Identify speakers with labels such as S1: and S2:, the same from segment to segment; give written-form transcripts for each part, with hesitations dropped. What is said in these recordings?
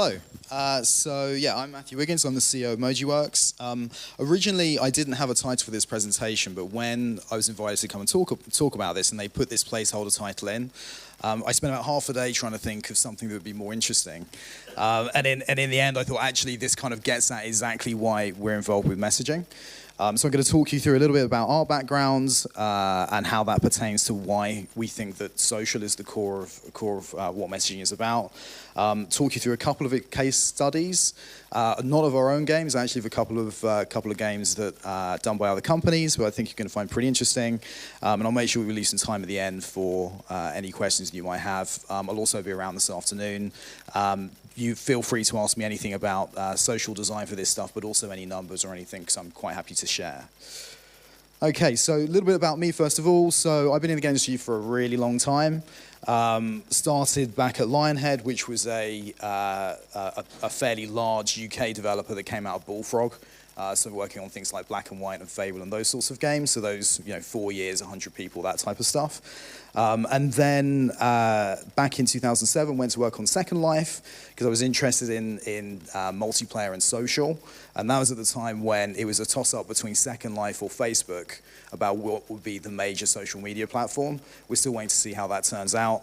S1: Hello. I'm Matthew Wiggins. I'm the CEO of MojiWorks. Originally, I didn't have a title for this presentation, but when I was invited to come and talk about this, and they put this placeholder title in, I spent about half a day trying to think of something that would be more interesting. And in the end, I thought, actually, this kind of gets at exactly why we're involved with messaging. So I'm going to talk you through a little bit about our backgrounds and how that pertains to why we think that social is the core of what messaging is about. Talk you through a couple of case studies, not of our own games, actually of a couple of games that are done by other companies, who I think you're going to find pretty interesting. And I'll make sure we leave some time at the end for any questions you might have. I'll also be around this afternoon. You feel free to ask me anything about social design for this stuff, but also any numbers or anything, because I'm quite happy to share. Okay, so a little bit about me first of all. So I've been in the game industry for a really long time. Started back at Lionhead, which was a fairly large UK developer that came out of Bullfrog. So working on things like Black and White and Fable and those sorts of games. So those, 4 years, 100 people, that type of stuff. And then back in 2007, went to work on Second Life because I was interested in multiplayer and social. And that was at the time when it was a toss-up between Second Life or Facebook about what would be the major social media platform. We're still waiting to see how that turns out.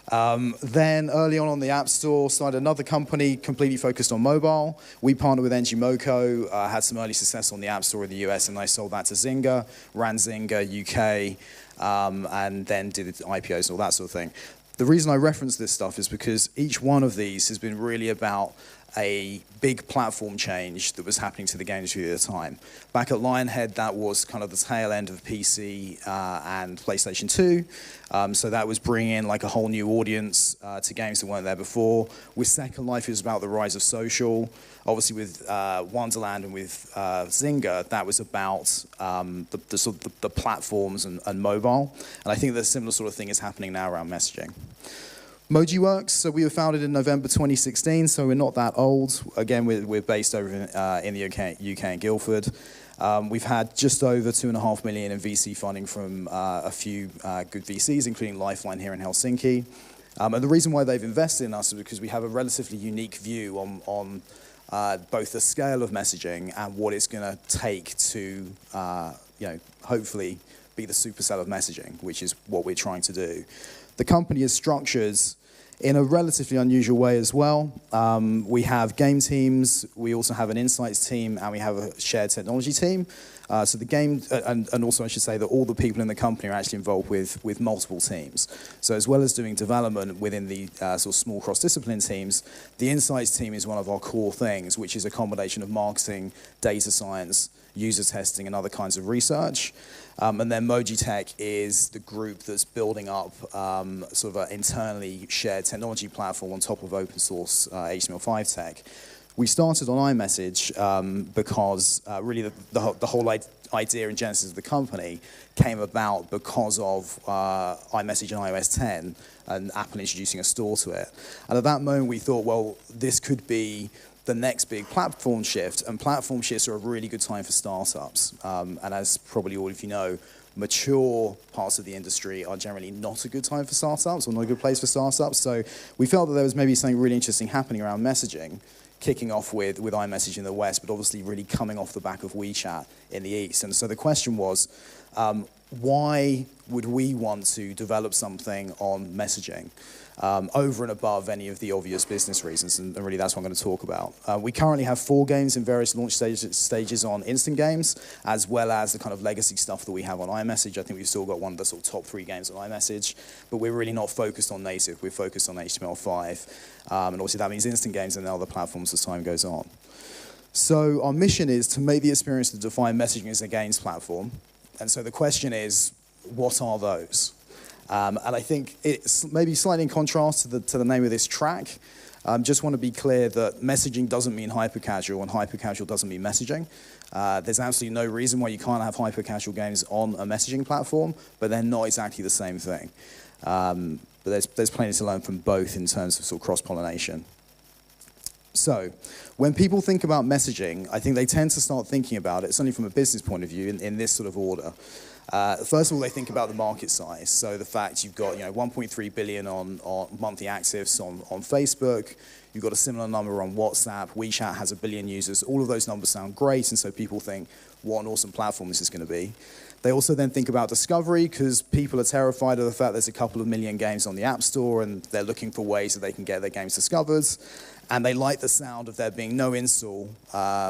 S1: Then early on the App Store, started another company completely focused on mobile. We partnered with NG Moco, had some early success on the App Store in the US, and I sold that to Zynga, ran Zynga UK, and then did IPOs and all that sort of thing. The reason I reference this stuff is because each one of these has been really about a big platform change that was happening to the game industry at the time. Back at Lionhead, that was kind of the tail end of PC and PlayStation 2. So that was bringing in like a whole new audience to games that weren't there before. With Second Life, it was about the rise of social. Obviously with Wonderland and with Zynga, that was about the platforms and mobile. And I think that a similar sort of thing is happening now around messaging. MojiWorks, so we were founded in November 2016, so we're not that old. Again, we're based over in the UK in Guildford. We've had just over $2.5 million in VC funding from a few good VCs, including Lifeline here in Helsinki. And the reason why they've invested in us is because we have a relatively unique view on both the scale of messaging and what it's going to take to, hopefully be the supercell of messaging, which is what we're trying to do. The company is structured in a relatively unusual way as well. We have game teams, we also have an insights team, and we have a shared technology team. So the game, and also I should say that all the people in the company are actually involved with multiple teams. So as well as doing development within the sort of small cross-discipline teams, the insights team is one of our core things, which is a combination of marketing, data science, user testing, and other kinds of research. And then Mojitech is the group that's building up sort of an internally shared technology platform on top of open source HTML5 tech. We started on iMessage because really the whole idea and genesis of the company came about because of iMessage and iOS 10 and Apple introducing a store to it. And at that moment we thought, well, this could be the next big platform shift, and platform shifts are a really good time for startups. And as probably all of you know, mature parts of the industry are generally not a good time for startups or not a good place for startups. So we felt that there was maybe something really interesting happening around messaging, kicking off with iMessage in the West, but obviously really coming off the back of WeChat in the East. And so the question was, why would we want to develop something on messaging over and above any of the obvious business reasons? And really that's what I'm going to talk about. We currently have 4 games in various launch stages on instant games, as well as the kind of legacy stuff that we have on iMessage. I think we've still got one of the sort of top 3 games on iMessage, but we're really not focused on native. We're focused on HTML5. And obviously that means instant games and other platforms as time goes on. So our mission is to make the experience to define messaging as a games platform. And so the question is, what are those? And I think it's maybe slightly in contrast to the name of this track. Just want to be clear that messaging doesn't mean hyper-casual, and hyper-casual doesn't mean messaging. There's absolutely no reason why you can't have hyper-casual games on a messaging platform, but they're not exactly the same thing. But there's plenty to learn from both in terms of sort of cross-pollination. So, when people think about messaging, I think they tend to start thinking about it, certainly from a business point of view, in this sort of order. First of all, they think about the market size. So the fact you've got 1.3 billion on monthly actives on Facebook, you've got a similar number on WhatsApp, WeChat has 1 billion users. All of those numbers sound great, and so people think, what an awesome platform this is going to be. They also then think about discovery, because people are terrified of the fact there's a couple of million games on the App Store, and they're looking for ways that they can get their games discovered. And they like the sound of there being no install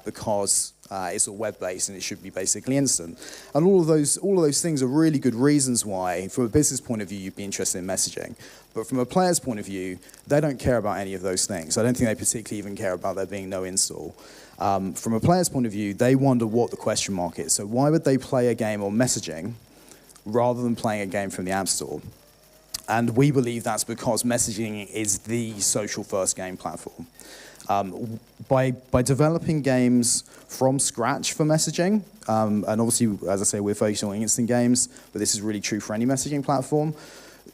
S1: because it's all web-based and it should be basically instant. And all of those things are really good reasons why, from a business point of view, you'd be interested in messaging. But from a player's point of view, they don't care about any of those things. I don't think they particularly even care about there being no install. From a player's point of view, they wonder what the question mark is. So why would they play a game on messaging rather than playing a game from the App Store? And we believe that's because messaging is the social-first game platform. By developing games from scratch for messaging, and obviously, as I say, we're focusing on instant games, but this is really true for any messaging platform,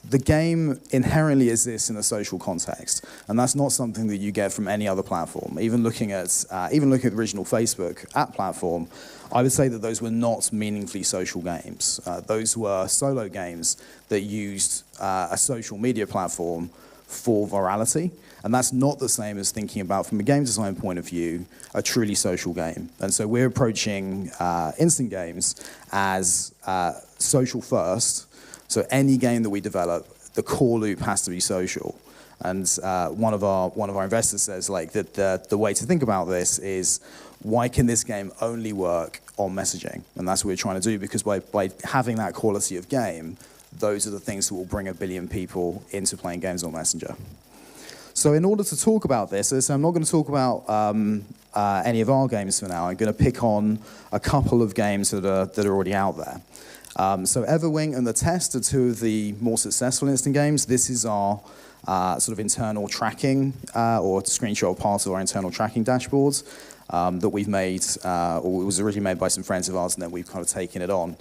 S1: the game inherently exists in a social context, and that's not something that you get from any other platform. Even looking at the original Facebook app platform, I would say that those were not meaningfully social games. Those were solo games that used a social media platform for virality, and that's not the same as thinking about, from a game design point of view, a truly social game. And so we're approaching instant games as social first. So any game that we develop, the core loop has to be social. And one of our investors says like that the way to think about this is, why can this game only work on messaging? And that's what we're trying to do, because by having that quality of game, those are the things that will bring 1 billion people into playing games on Messenger. So in order to talk about this, so I'm not going to talk about any of our games for now. I'm going to pick on a couple of games that are already out there. So Everwing and The Test are two of the more successful instant games. This is our sort of internal tracking or screenshot of part of our internal tracking dashboards that we've made, or it was originally made by some friends of ours, and then we've kind of taken it on.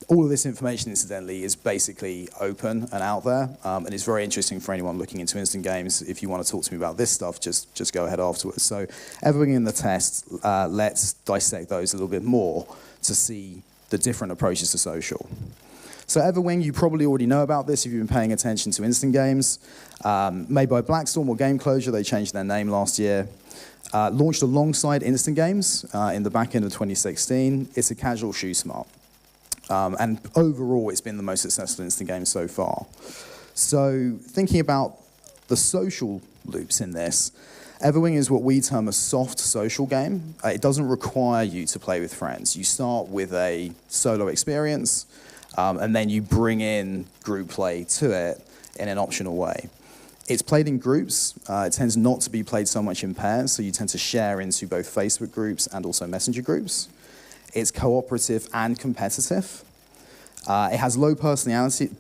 S1: All of this information, incidentally, is basically open and out there, and it's very interesting for anyone looking into instant games. If you want to talk to me about this stuff, just go ahead afterwards. So Everwing and The Test, let's dissect those a little bit more to see the different approaches to social. So Everwing, you probably already know about this if you've been paying attention to instant games. Made by Blackstorm or Game Closure, they changed their name last year. Launched alongside instant games in the back end of 2016. It's a casual shoe smart. And overall, it's been the most successful instant game so far. So thinking about the social loops in this, Everwing is what we term a soft social game. It doesn't require you to play with friends. You start with a solo experience, and then you bring in group play to it in an optional way. It's played in groups. It tends not to be played so much in pairs, so you tend to share into both Facebook groups and also Messenger groups. It's cooperative and competitive. It has low personality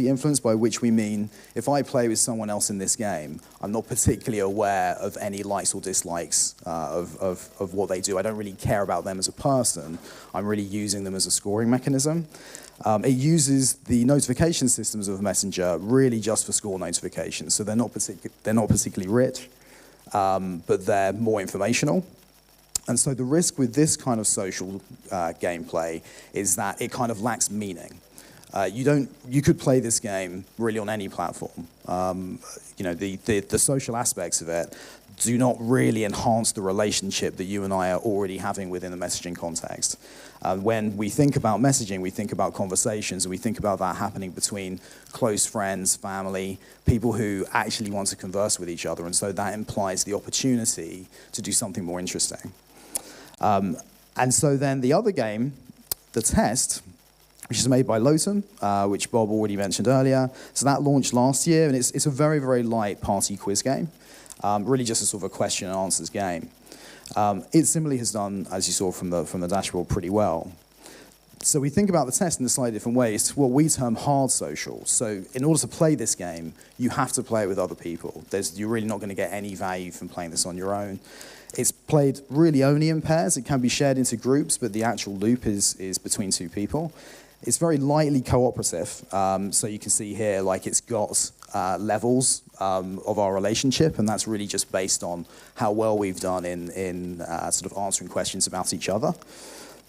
S1: influence, by which we mean if I play with someone else in this game, I'm not particularly aware of any likes or dislikes of what they do. I don't really care about them as a person. I'm really using them as a scoring mechanism. It uses the notification systems of Messenger really just for score notifications. So they're not particularly rich, but they're more informational. And so the risk with this kind of social gameplay is that it kind of lacks meaning. You could play this game really on any platform. The social aspects of it do not really enhance the relationship that you and I are already having within the messaging context. When we think about messaging, we think about conversations, and we think about that happening between close friends, family, people who actually want to converse with each other, and so that implies the opportunity to do something more interesting. And so then the other game, The Test, which is made by Lowton, which Bob already mentioned earlier. So that launched last year, and it's a very, very light party quiz game, really just a sort of a question and answers game. It similarly has done, as you saw from the dashboard, pretty well. So we think about The Test in a slightly different way. It's what we term hard social. So in order to play this game, you have to play it with other people. You're really not going to get any value from playing this on your own. It's played really only in pairs. It can be shared into groups, but the actual loop is between two people. It's very lightly cooperative. So you can see here, like it's got levels of our relationship, and that's really just based on how well we've done in sort of answering questions about each other.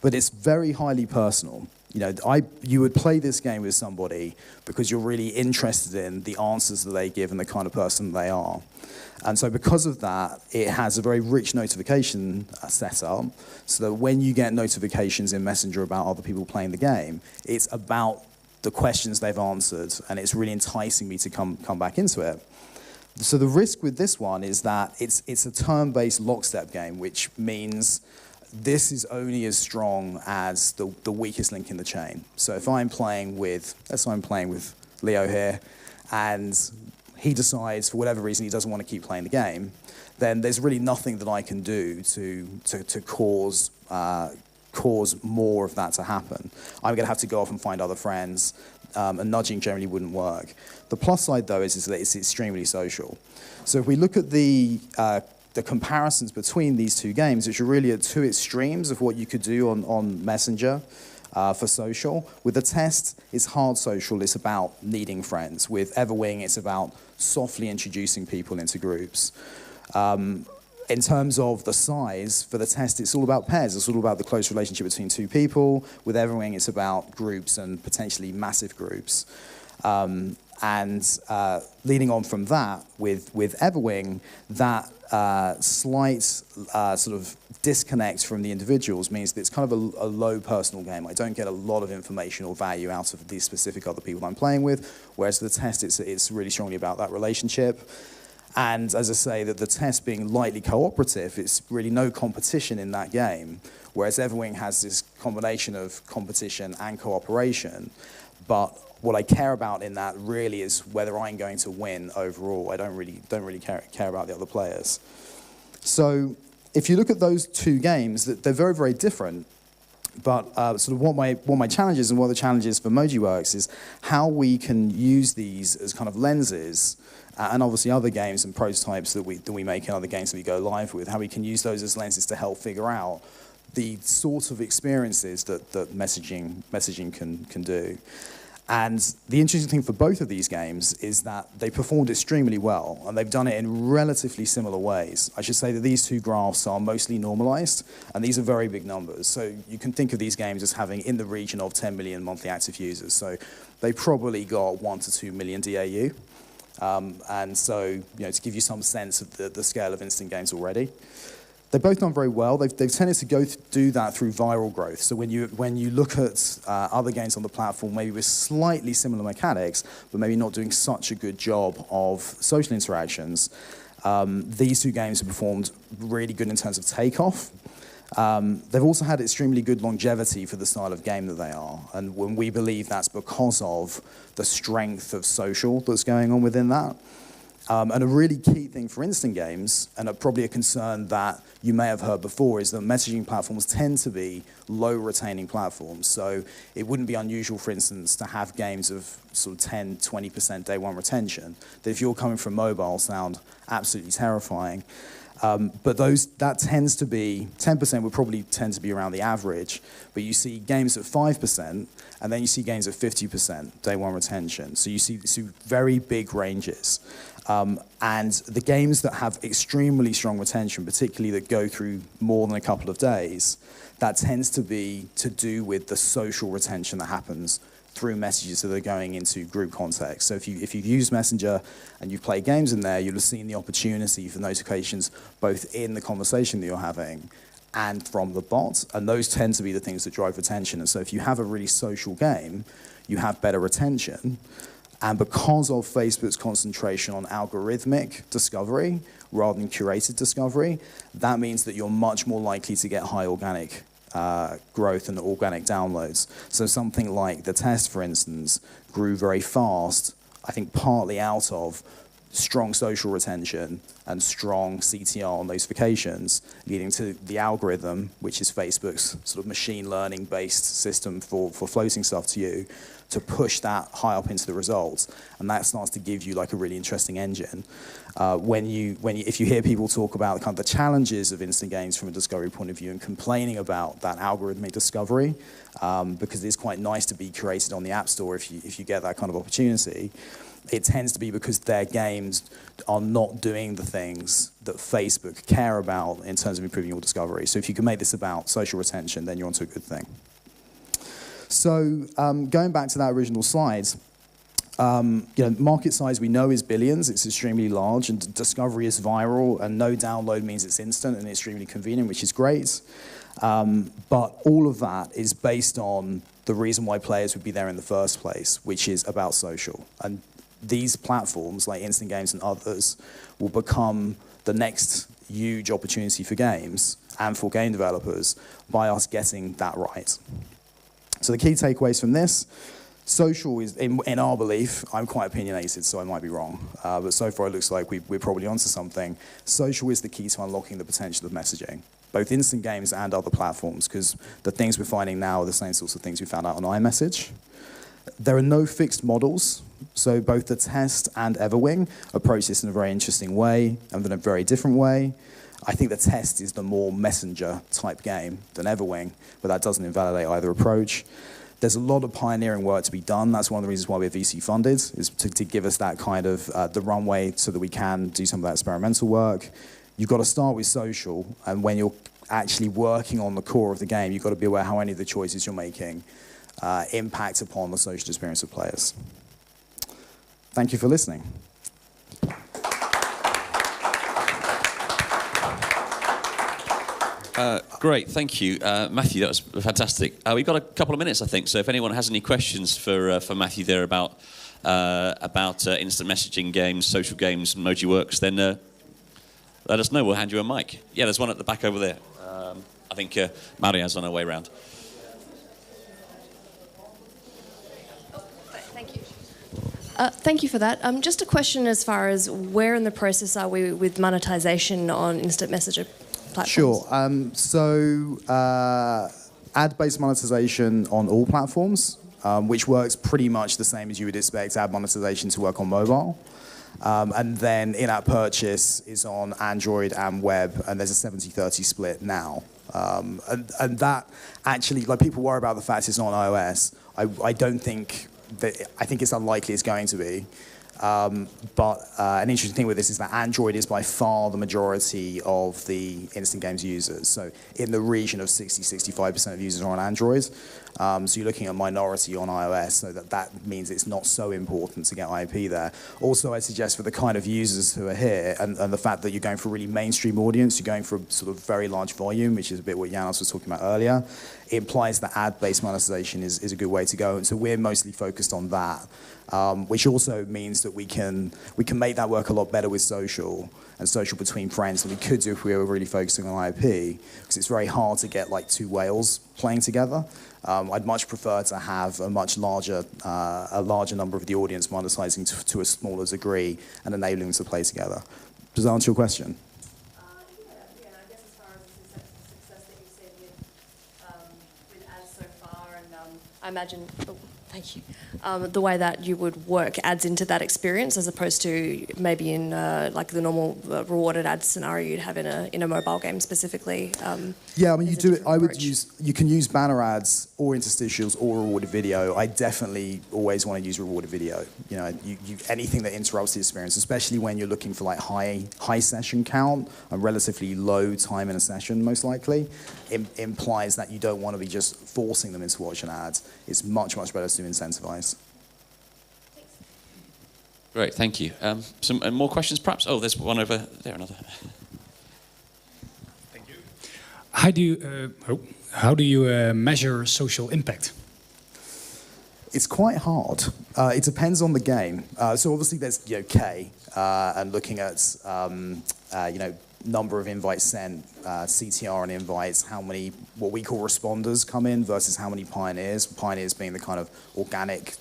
S1: But it's very highly personal. You know, you would play this game with somebody because you're really interested in the answers that they give and the kind of person they are. And so because of that, it has a very rich notification setup, so that when you get notifications in Messenger about other people playing the game, it's about the questions they've answered, and it's really enticing me to come back into it. So the risk with this one is that it's a turn-based lockstep game, which means this is only as strong as the weakest link in the chain. So if I'm playing with, let's say I'm playing with Leo here, and he decides for whatever reason he doesn't want to keep playing the game, then there's really nothing that I can do to cause more of that to happen. I'm going to have to go off and find other friends, and nudging generally wouldn't work. The plus side, though, is that it's extremely social. So if we look at the comparisons between these two games, which are really at two extremes of what you could do on Messenger for social. With the test, it's hard social, it's about needing friends. With Everwing, it's about softly introducing people into groups. In terms of the size, for the test, it's all about pairs. It's all about the close relationship between two people. With Everwing, it's about groups and potentially massive groups. Leading on from that, with Everwing, that slight sort of disconnect from the individuals means that it's kind of a low personal game. I don't get a lot of information or value out of these specific other people I'm playing with, whereas the test, it's really strongly about that relationship. And as I say, that the test being lightly cooperative, it's really no competition in that game, whereas Everwing has this combination of competition and cooperation. But what I care about in that really is whether I'm going to win overall. I don't really care about the other players. So if you look at those two games, they're very, very different. But sort of what my challenge is, and what the challenge is for MojiWorks, is how we can use these as kind of lenses, and obviously other games and prototypes that we make and other games that we go live with, how we can use those as lenses to help figure out the sort of experiences that messaging can do. And the interesting thing for both of these games is that they performed extremely well, and they've done it in relatively similar ways. I should say that these two graphs are mostly normalized, and these are very big numbers. So you can think of these games as having in the region of 10 million monthly active users. So they probably got 1 to 2 million DAU. And so, you know, to give you some sense of the scale of instant games already. They've both done very well. They've tended to do that through viral growth. So when you look at other games on the platform, maybe with slightly similar mechanics, but maybe not doing such a good job of social interactions, these two games have performed really good in terms of takeoff. They've also had extremely good longevity for the style of game that they are, and when we believe that's because of the strength of social that's going on within that. And a really key thing for instant games, and probably a concern that you may have heard before, is that messaging platforms tend to be low-retaining platforms. So it wouldn't be unusual, for instance, to have games of sort of 10, 20% day one retention, that if you're coming from mobile sound absolutely terrifying. But that tends to be, 10% would probably tend to be around the average, but you see games at 5%, and then you see games at 50% day one retention. So you see very big ranges. And the games that have extremely strong retention, particularly that go through more than a couple of days, that tends to be to do with the social retention that happens through messages that are going into group context. So if you've used Messenger and you've played games in there, you'll have seen the opportunity for notifications both in the conversation that you're having and from the bot, and those tend to be the things that drive retention. And so if you have a really social game, you have better retention. And because of Facebook's concentration on algorithmic discovery rather than curated discovery, that means that you're much more likely to get high organic growth and organic downloads. So something like the test, for instance, grew very fast, I think partly out of strong social retention and strong CTR notifications, leading to the algorithm, which is Facebook's sort of machine learning based system for floating stuff to you, to push that high up into the results, and that starts to give you like a really interesting engine. If you hear people talk about kind of the challenges of instant games from a discovery point of view and complaining about that algorithmic discovery, because it's quite nice to be curated on the App Store if you get that kind of opportunity, it tends to be because their games are not doing the things that Facebook care about in terms of improving your discovery. So if you can make this about social retention, then you're onto a good thing. So going back to that original slide, market size we know is billions. It's extremely large, and discovery is viral, and no download means it's instant and extremely convenient, which is great. But all of that is based on the reason why players would be there in the first place, which is about social. And these platforms, like instant games and others, will become the next huge opportunity for games and for game developers by us getting that right. So the key takeaways from this: social is, in our belief, I'm quite opinionated, so I might be wrong, but so far it looks like we're probably onto something. Social is the key to unlocking the potential of messaging, both instant games and other platforms, because the things we're finding now are the same sorts of things we found out on iMessage. There are no fixed models, so both the Test and Everwing approach this in a very interesting way and in a very different way. I think the Test is the more messenger type game than Everwing, but that doesn't invalidate either approach. There's a lot of pioneering work to be done. That's one of the reasons why we're VC funded, is to give us that kind of the runway so that we can do some of that experimental work. You've got to start with social, and when you're actually working on the core of the game, you've got to be aware how any of the choices you're making impact upon the social experience of players. Thank you for listening.
S2: Great, thank you. Matthew, that was fantastic. We've got a couple of minutes, I think, so if anyone has any questions for Matthew there about instant messaging games, social games, and MojiWorks, then let us know. We'll hand you a mic. Yeah, there's one at the back over there. I think Maria's on her way round.
S3: Thank you for that. Just a question as far as where in the process are we with monetization on instant messenger platforms?
S1: Sure. So ad-based monetization on all platforms, which works pretty much the same as you would expect ad monetization to work on mobile. And then in-app purchase is on Android and web, and there's a 70-30 split now. And that actually, like, people worry about the fact it's not on iOS. I don't think I think it's unlikely it's going to be. But an interesting thing with this is that Android is by far the majority of the instant games users. So in the region of 60-65% of users are on Android. So you're looking at a minority on iOS, so that means it's not so important to get IP there. Also, I suggest for the kind of users who are here, and the fact that you're going for a really mainstream audience, you're going for a sort of very large volume, which is a bit what Janos was talking about earlier, it implies that ad-based monetization is a good way to go. And so we're mostly focused on that, which also means that we can make that work a lot better with social and social between friends than we could do if we were really focusing on IP, because it's very hard to get like two whales playing together. I'd much prefer to have a much larger number of the audience monetizing to a smaller degree and enabling them to play together. Does that answer your question?
S3: Yeah, and I guess as far as the success that you've seen with ads so far, and I imagine, thank you, the way that you would work adds into that experience as opposed to maybe in like the normal rewarded ad scenario you'd have in a mobile game specifically.
S1: Yeah, I mean, you do it. You can use banner ads or interstitials or rewarded video. I definitely always want to use rewarded video. You know, anything that interrupts the experience, especially when you're looking for like high session count and relatively low time in a session, most likely, implies that you don't want to be just forcing them into watching ads. It's much better to incentivize.
S2: Great, thank you. Some more questions, perhaps? Oh, there's one over there, another.
S4: Thank you. How do you measure social impact?
S1: It's quite hard. It depends on the game. So obviously there's K, and looking at number of invites sent, CTR on invites, how many what we call responders come in versus how many pioneers. Pioneers being the kind of organic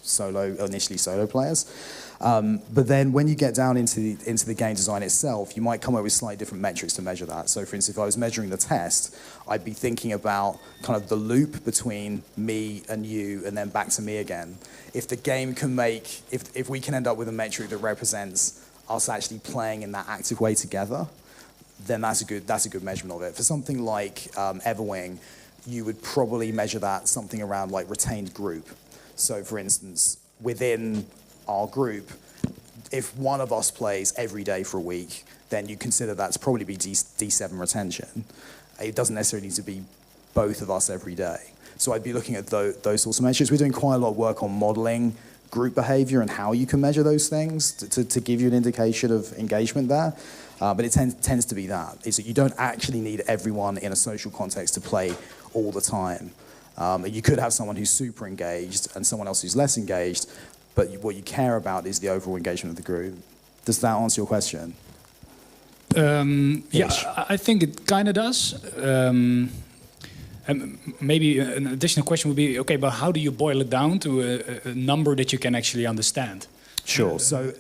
S1: initially solo players. But then when you get down into the game design itself, you might come up with slightly different metrics to measure that. So for instance, if I was measuring the test, I'd be thinking about kind of the loop between me and you and then back to me again. If the game can if we can end up with a metric that represents us actually playing in that active way together, then that's a good measurement of it. For something like Everwing, you would probably measure that something around like retained group. So for instance, within our group, if one of us plays every day for a week, then you consider that to probably be D7 retention. It doesn't necessarily need to be both of us every day. So I'd be looking at those sorts of measures. We're doing quite a lot of work on modeling group behavior and how you can measure those things to give you an indication of engagement there. But it tends to be that, is that you don't actually need everyone in a social context to play all the time. You could have someone who's super engaged and someone else who's less engaged, but what you care about is the overall engagement of the group. Does that answer your question?
S4: Yeah, I think it kind of does. And maybe an additional question would be, okay, but how do you boil it down to a number that you can actually understand?
S1: Sure. So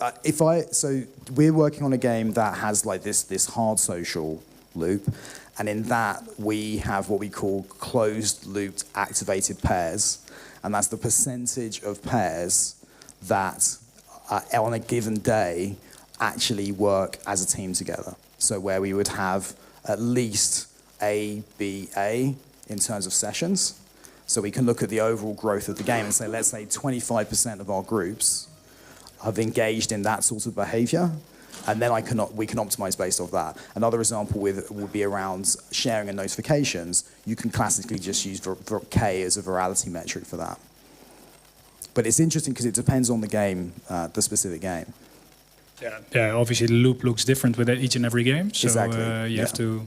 S1: so we're working on a game that has like this hard social loop, and in that we have what we call closed looped activated pairs, and that's the percentage of pairs that on a given day actually work as a team together. So where we would have at least A, B, A in terms of sessions. So we can look at the overall growth of the game and say, let's say 25% of our groups have engaged in that sort of behavior, and then we can optimize based off that. Another example would be around sharing and notifications. You can classically just use K as a virality metric for that. But it's interesting because it depends on the game, the specific game.
S4: Yeah, obviously the loop looks different with each and every game, so
S1: exactly.
S4: You have to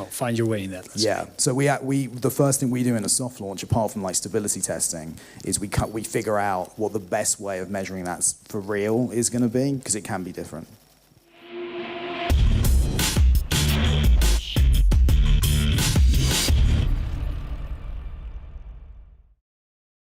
S4: find your way in that.
S1: Yeah. So the first thing we do in a soft launch, apart from like stability testing, is we figure out what the best way of measuring that for real is going to be, because it can be different.